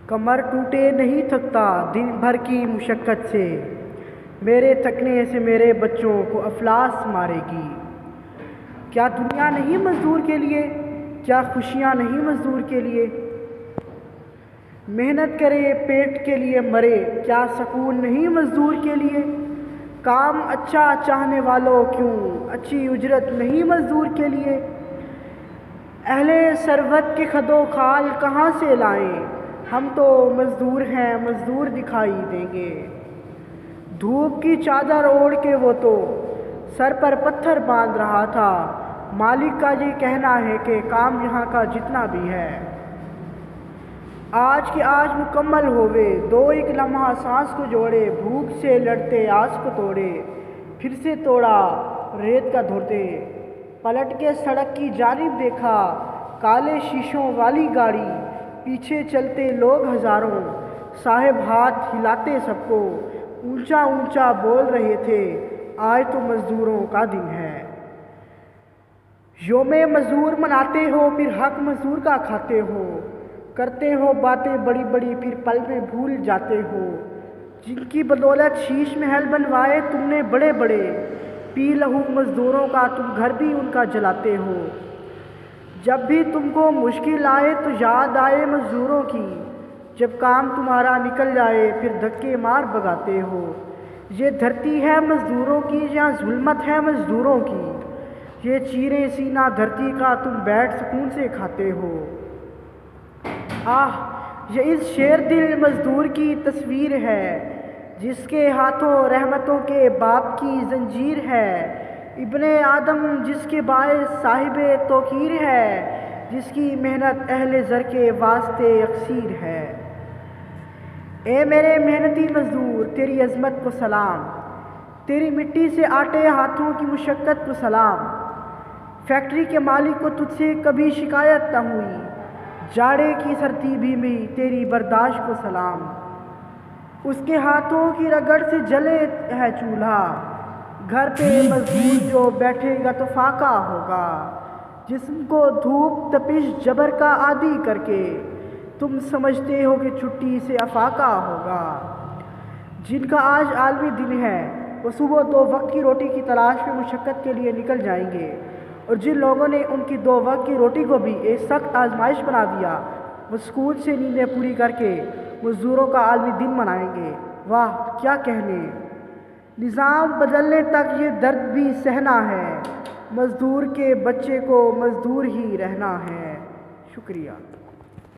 کمر ٹوٹے نہیں تھکتا دن بھر کی مشقت سے، میرے تھکنے سے میرے بچوں کو افلاس مارے گی۔ کیا دنیا نہیں مزدور کے لیے؟ کیا خوشیاں نہیں مزدور کے لیے؟ محنت کرے پیٹ کے لیے مرے، کیا سکون نہیں مزدور کے لیے؟ کام اچھا چاہنے والوں کیوں اچھی اجرت نہیں مزدور کے لیے؟ اہل ثروت کے خد و خال کہاں سے لائیں؟ ہم تو مزدور ہیں، مزدور دکھائی دیں گے۔ دھوپ کی چادر اوڑھ کے وہ تو سر پر پتھر باندھ رہا تھا۔ مالک کا یہ کہنا ہے کہ کام یہاں کا جتنا بھی ہے آج کے آج مکمل ہوئے، دو ایک لمحہ سانس کو جوڑے، بھوک سے لڑتے آس کو توڑے، پھر سے توڑا ریت کا دھوتے، پلٹ کے سڑک کی جانب دیکھا، کالے شیشوں والی گاڑی، پیچھے چلتے لوگ ہزاروں، صاحب ہاتھ ہلاتے سب کو، اونچا اونچا بول رہے تھے آج تو مزدوروں کا دن ہے۔ یوم مزدور مناتے ہو پھر حق مزدور کا کھاتے ہو، کرتے ہو باتیں بڑی بڑی پھر پل میں بھول جاتے ہو، جن کی بدولت شیش محل بنوائے تم نے بڑے بڑے، پی لہو مزدوروں کا تم گھر بھی ان کا جلاتے ہو۔ جب بھی تم کو مشکل آئے تو یاد آئے مزدوروں کی، جب کام تمہارا نکل جائے پھر دھکے مار بھگاتے ہو۔ یہ دھرتی ہے مزدوروں کی، یہاں ظلمت ہے مزدوروں کی، یہ چیرے سینہ دھرتی کا تم بیٹھ سکون سے کھاتے ہو۔ یہ اس شیر دل مزدور کی تصویر ہے، جس کے ہاتھوں رحمتوں کے باپ کی زنجیر ہے، ابن آدم جس کے باعث صاحب توقیر ہے، جس کی محنت اہل زر کے واسطے یکسیر ہے۔ اے میرے محنتی مزدور تیری عظمت کو سلام، تیری مٹی سے آٹے ہاتھوں کی مشقت کو سلام، فیکٹری کے مالک کو تجھ سے کبھی شکایت نہ ہوئی، جاڑے کی سردی بھی میں تیری برداشت کو سلام، اس کے ہاتھوں کی رگڑ سے جلے ہے چولہا، گھر پہ مزدور جو بیٹھے گا تو فاقہ ہوگا، جسم کو دھوپ تپش جبر کا عادی کر کے تم سمجھتے ہو کہ چھٹی سے افاقہ ہوگا۔ جن کا آج عالمی دن ہے وہ صبح 2 وقت کی روٹی کی تلاش میں مشقت کے لیے نکل جائیں گے، اور جن لوگوں نے ان کی 2 وقت کی روٹی کو بھی ایک سخت آزمائش بنا دیا وہ سکون سے نیندیں پوری کر کے مزدوروں کا عالمی دن منائیں گے۔ واہ کیا کہنے! نظام بدلنے تک یہ درد بھی سہنا ہے، مزدور کے بچے کو مزدور ہی رہنا ہے۔ شکریہ۔